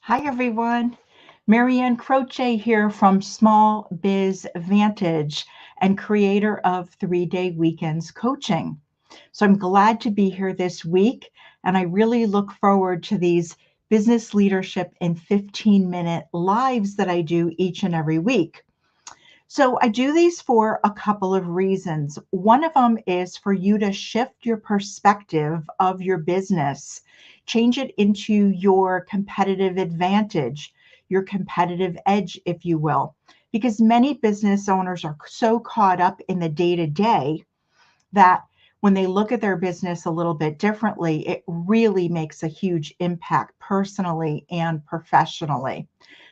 Hi, everyone. Marianne Croce here from Small Biz Vantage and creator of 3 Day Weekends Coaching. So I'm glad to be here this week, and I really look forward to these business leadership in 15-minute lives that I do each and every week. So I do these for a couple of reasons. One of them is for you to shift your perspective of your business, change it into your competitive advantage, your competitive edge, if you will. Because many business owners are so caught up in the day to day that when they look at their business a little bit differently, it really makes a huge impact personally and professionally.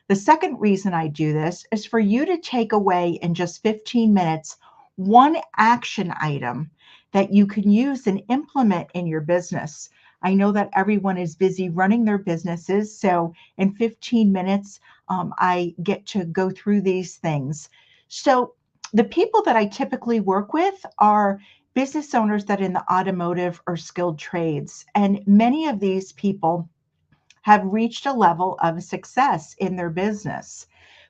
The second reason I do this is for you to take away in just 15 minutes one action item that you can use and implement in your business. I know that everyone is busy running their businesses, so in 15 minutes, I get to go through these things. So, the people that I typically work with are business owners that in the automotive or skilled trades. And many of these people have reached a level of success in their business.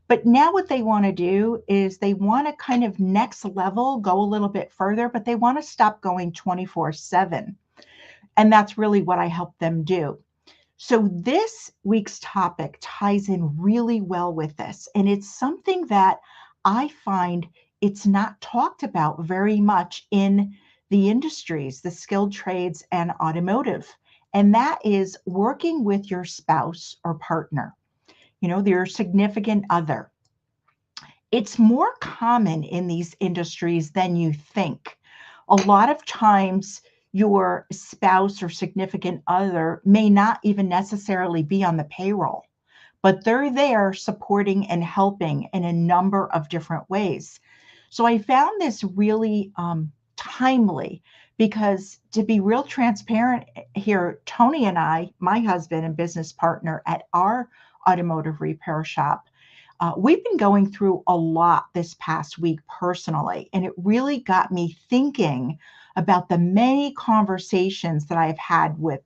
But now what they want to do is they want to kind of next level, go a little bit further, but they want to stop going 24/7. And that's really what I help them do. So this week's topic ties in really well with this. And it's something that I find it's not talked about very much in the industries, the skilled trades and automotive. And that is working with your spouse or partner, your significant other. It's more common in these industries than you think. A lot of times, your spouse or significant other may not even necessarily be on the payroll, but they're there supporting and helping in a number of different ways. So I found this really timely because, to be real transparent here, Tony and I, my husband and business partner at our automotive repair shop, we've been going through a lot this past week personally, and it really got me thinking about the many conversations that I've had with,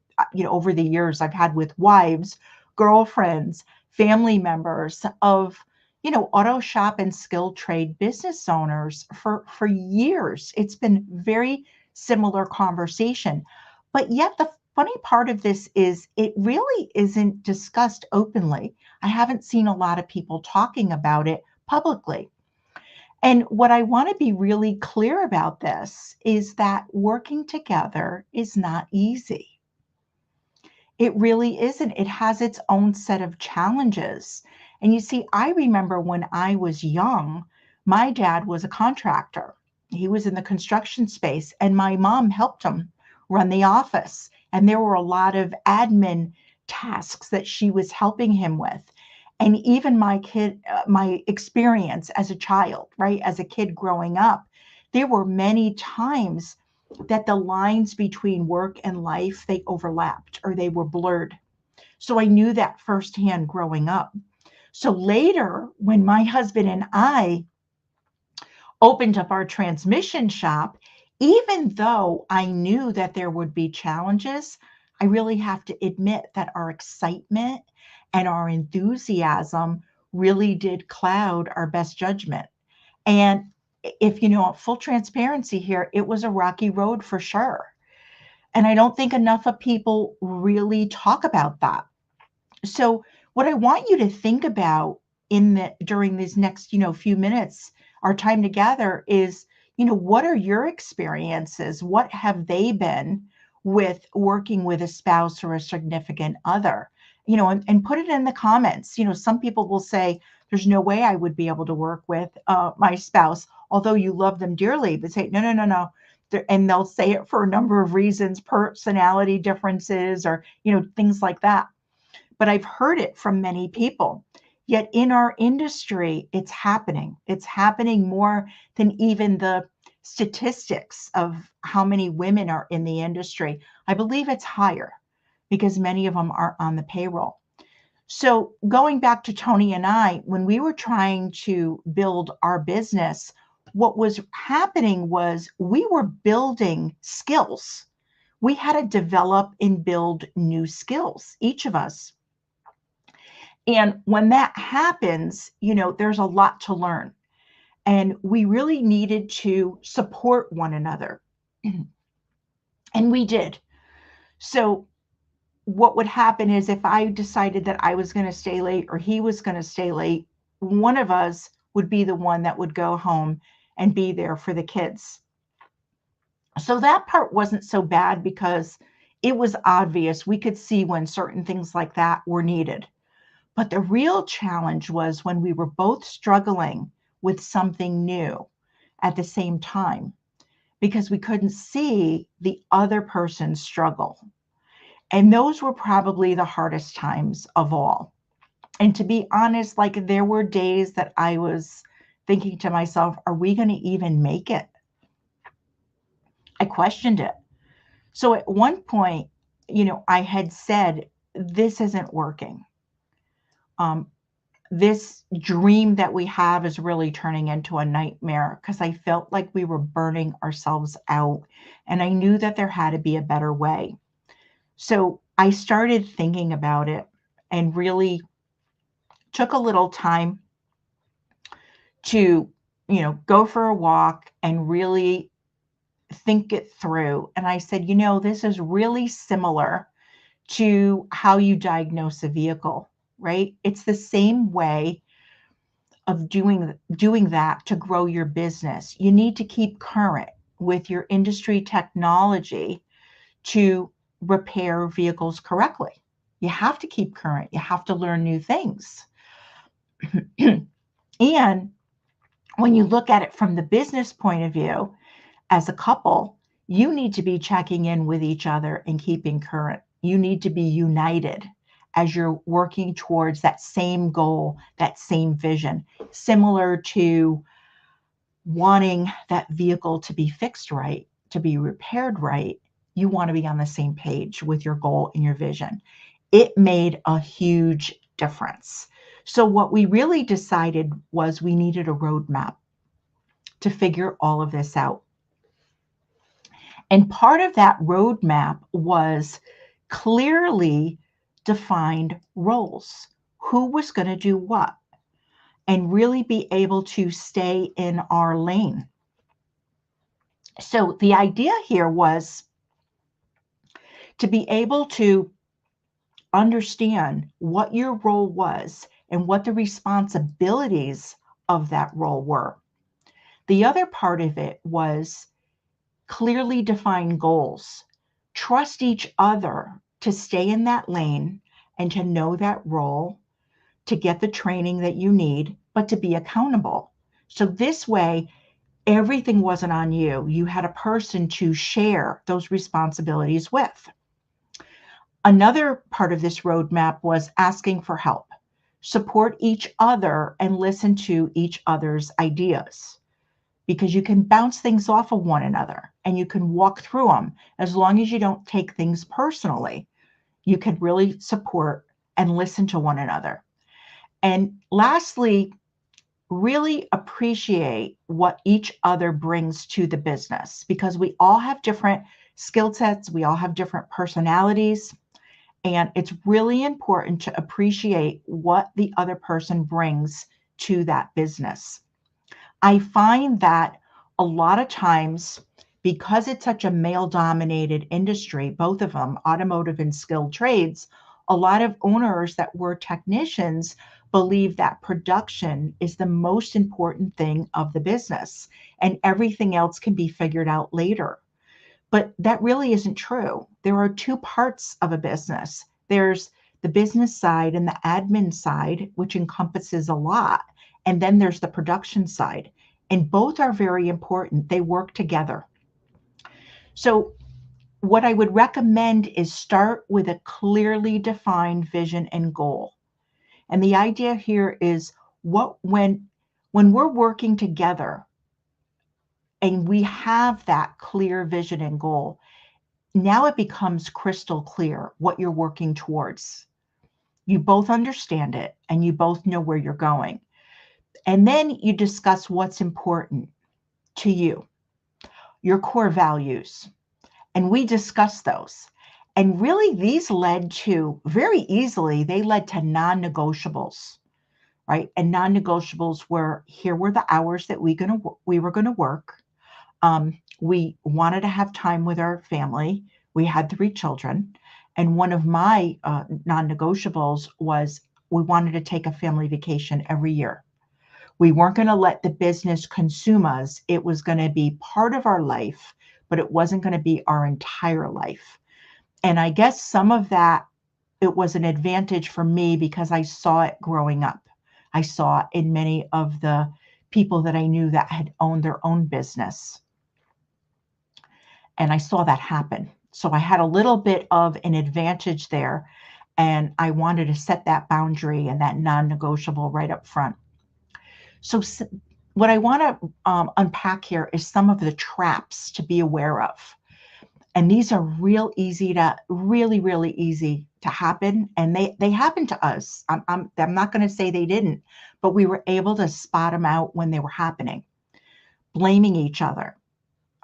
over the years, I've had with wives, girlfriends, family members of, auto shop and skilled trade business owners for years. It's been very similar conversation. But yet the funny part of this is it really isn't discussed openly. I haven't seen a lot of people talking about it publicly. And what I want to be really clear about this is that working together is not easy. It really isn't. It has its own set of challenges. And you see, I remember when I was young, my dad was a contractor. He was in the construction space, and my mom helped him run the office. And there were a lot of admin tasks that she was helping him with. And even my experience as a child, right, as a kid growing up, there were many times that the lines between work and life, they overlapped or they were blurred. So I knew that firsthand growing up. So later, when my husband and I opened up our transmission shop, even though I knew that there would be challenges, I really have to admit that our excitement and our enthusiasm really did cloud our best judgment. And if full transparency here, it was a rocky road for sure. And I don't think enough of people really talk about that. So what I want you to think about in the during these next, few minutes, our time together is, what are your experiences? What have they been with working with a spouse or a significant other? And put it in the comments. Some people will say, there's no way I would be able to work with my spouse, although you love them dearly. They say, no, no, no, no. And they'll say it for a number of reasons, personality differences, or, things like that. But I've heard it from many people. Yet in our industry, it's happening. It's happening more than even the statistics of how many women are in the industry. I believe it's higher because many of them are on the payroll. So going back to Tony and I, when we were trying to build our business, what was happening was we were building skills. We had to develop and build new skills, each of us. And when that happens, there's a lot to learn. And we really needed to support one another. And we did. So what would happen is if I decided that I was going to stay late or he was going to stay late, one of us would be the one that would go home and be there for the kids. So that part wasn't so bad because it was obvious. We could see when certain things like that were needed. But the real challenge was when we were both struggling with something new at the same time because we couldn't see the other person's struggle. And those were probably the hardest times of all. And to be honest, like there were days that I was thinking to myself, are we going to even make it? I questioned it. So at one point, I had said, this isn't working. This dream that we have is really turning into a nightmare because I felt like we were burning ourselves out. And I knew that there had to be a better way. So I started thinking about it and really took a little time to, go for a walk and really think it through. And I said, this is really similar to how you diagnose a vehicle, right? It's the same way of doing that to grow your business. You need to keep current with your industry technology to repair vehicles correctly. You have to keep current. You have to learn new things. And when you look at it from the business point of view, as a couple, you need to be checking in with each other and keeping current. You need to be united as you're working towards that same goal, that same vision, similar to wanting that vehicle to be fixed right, to be repaired right. You want to be on the same page with your goal and your vision. It made a huge difference. So what we really decided was we needed a roadmap to figure all of this out. And part of that roadmap was clearly defined roles. Who was going to do what? And really be able to stay in our lane. So the idea here was to be able to understand what your role was and what the responsibilities of that role were. The other part of it was clearly define goals. Trust each other to stay in that lane and to know that role, to get the training that you need, but to be accountable. So this way, everything wasn't on you. You had a person to share those responsibilities with. Another part of this roadmap was asking for help. Support each other and listen to each other's ideas, because you can bounce things off of one another and you can walk through them as long as you don't take things personally. You can really support and listen to one another. And lastly, really appreciate what each other brings to the business, because we all have different skill sets, we all have different personalities, and it's really important to appreciate what the other person brings to that business. I find that a lot of times, because it's such a male-dominated industry, both of them, automotive and skilled trades, a lot of owners that were technicians believe that production is the most important thing of the business and everything else can be figured out later. But that really isn't true. There are two parts of a business. There's the business side and the admin side, which encompasses a lot. And then there's the production side. And both are very important. They work together. So what I would recommend is start with a clearly defined vision and goal. And the idea here is when we're working together and we have that clear vision and goal, now it becomes crystal clear what you're working towards. You both understand it and you both know where you're going. And then you discuss what's important to you, your core values. And we discuss those. And really, these led to very easily, they led to non-negotiables, right? And non-negotiables were here were the hours that we were gonna work. We wanted to have time with our family. We had 3 children, and one of my non-negotiables was we wanted to take a family vacation every year. We weren't going to let the business consume us. It was going to be part of our life, but it wasn't going to be our entire life. And I guess some of that, it was an advantage for me because I saw it growing up. I saw it in many of the people that I knew that had owned their own business. And I saw that happen. So I had a little bit of an advantage there. And I wanted to set that boundary and that non negotiable right up front. So, what I want to unpack here is some of the traps to be aware of. And these are really easy to happen. And they happen to us. I'm not going to say they didn't, but we were able to spot them out when they were happening. Blaming each other.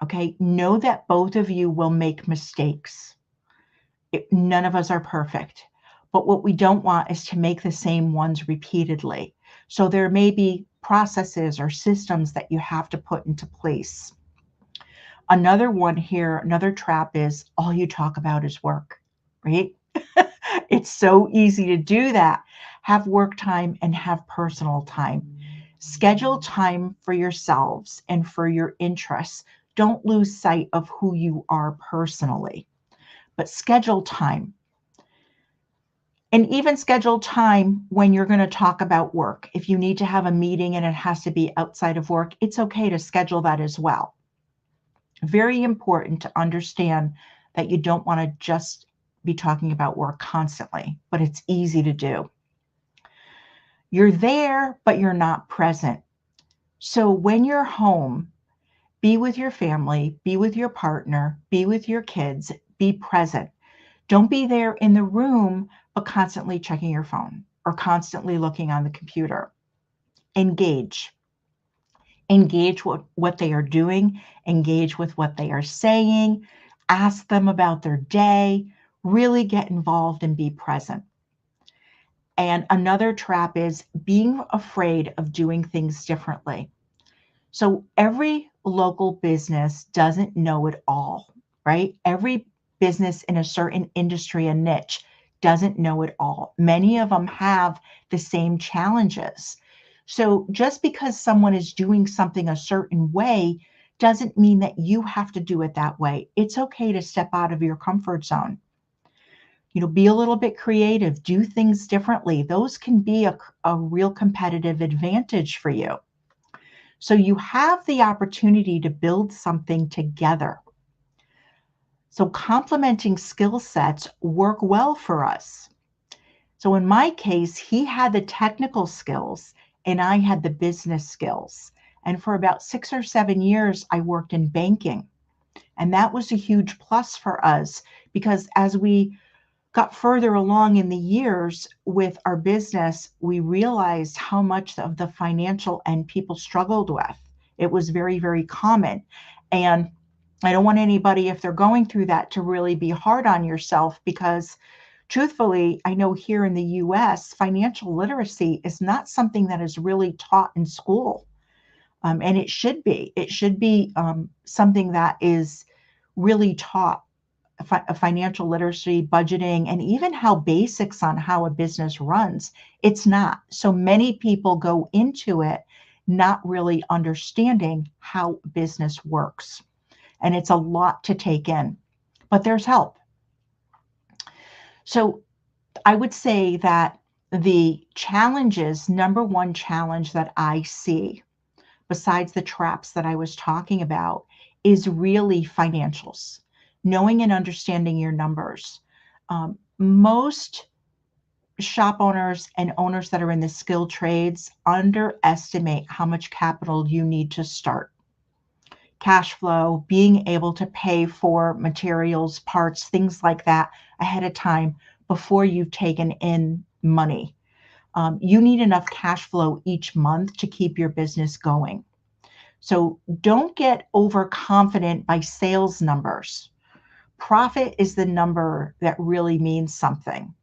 Okay. Know that both of you will make mistakes. None of us are perfect. But what we don't want is to make the same ones repeatedly. So there may be processes or systems that you have to put into place. Another one here, another trap is all you talk about is work, right? It's so easy to do that. Have work time and have personal time. Schedule time for yourselves and for your interests. Don't lose sight of who you are personally, but schedule time. And even schedule time when you're going to talk about work. If you need to have a meeting and it has to be outside of work, it's okay to schedule that as well. Very important to understand that you don't want to just be talking about work constantly, but it's easy to do. You're there, but you're not present. So when you're home, be with your family, be with your partner, be with your kids, be present. Don't be there in the room, but constantly checking your phone or constantly looking on the computer. Engage. Engage with what they are doing, engage with what they are saying, ask them about their day, really get involved and be present. And another trap is being afraid of doing things differently. So every local business doesn't know it all, right? Every business in a certain industry and niche doesn't know it all. Many of them have the same challenges. So just because someone is doing something a certain way doesn't mean that you have to do it that way. It's okay to step out of your comfort zone. Be a little bit creative, do things differently. Those can be a real competitive advantage for you. So you have the opportunity to build something together. So complementing skill sets work well for us. So in my case, he had the technical skills and I had the business skills. And for about 6 or 7 years, I worked in banking. And that was a huge plus for us because as we got further along in the years with our business, we realized how much of the financial end people struggled with. It was very common. And I don't want anybody, if they're going through that, to really be hard on yourself because truthfully, I know here in the US, financial literacy is not something that is really taught in school. And it should be. It should be something that is really taught financial literacy, budgeting, and even how basics on how a business runs. It's not. So many people go into it not really understanding how business works. And it's a lot to take in, but there's help. So I would say that the challenges, number one challenge that I see, besides the traps that I was talking about, is really financials, knowing and understanding your numbers. Most shop owners and owners that are in the skilled trades underestimate how much capital you need to start. Cash flow, being able to pay for materials, parts, things like that ahead of time before you've taken in money. You need enough cash flow each month to keep your business going. So don't get overconfident by sales numbers. Profit is the number that really means something.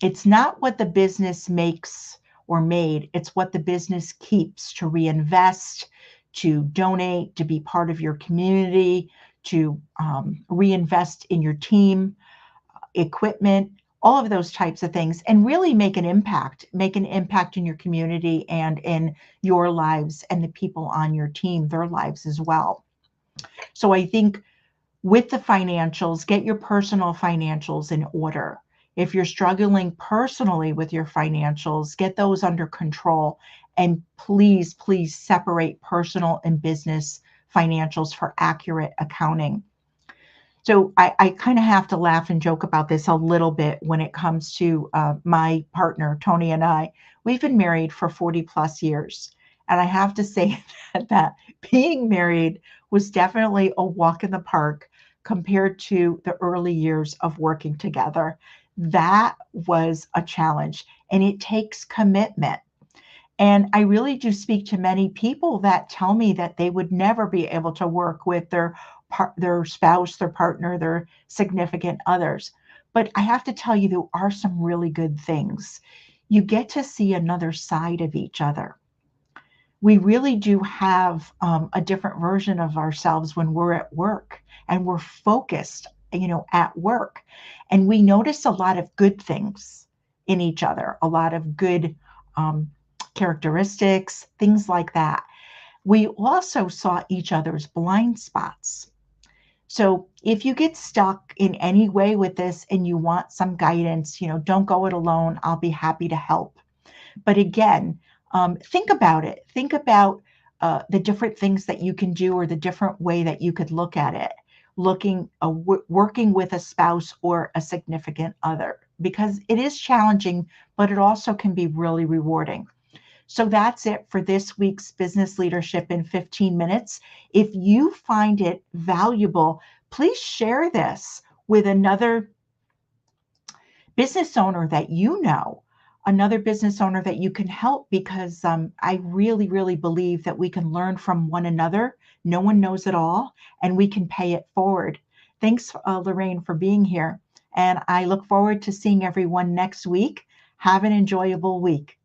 It's not what the business makes or made, it's what the business keeps to reinvest, to donate, to be part of your community, to reinvest in your team, equipment, all of those types of things, and really make an impact in your community and in your lives and the people on your team, their lives as well. So I think with the financials, get your personal financials in order. If you're struggling personally with your financials, get those under control. And please, please separate personal and business financials for accurate accounting. So I kind of have to laugh and joke about this a little bit when it comes to my partner, Tony, and I. We've been married for 40 plus years. And I have to say that being married was definitely a walk in the park compared to the early years of working together. That was a challenge, and it takes commitment. And I really do speak to many people that tell me that they would never be able to work with their spouse, their partner, their significant others. But I have to tell you, there are some really good things. You get to see another side of each other. We really do have a different version of ourselves when we're at work and we're focused, at work. And we notice a lot of good things in each other, a lot of good um, characteristics, things like that. We also saw each other's blind spots. So if you get stuck in any way with this and you want some guidance, don't go it alone. I'll be happy to help. But again, think about it. Think about the different things that you can do or the different way that you could look at it, working with a spouse or a significant other, because it is challenging, but it also can be really rewarding. So that's it for this week's Business Leadership in 15 Minutes. If you find it valuable, please share this with another business owner that you know, another business owner that you can help, because I really, really believe that we can learn from one another. No one knows it all, and we can pay it forward. Thanks, Lorraine, for being here. And I look forward to seeing everyone next week. Have an enjoyable week.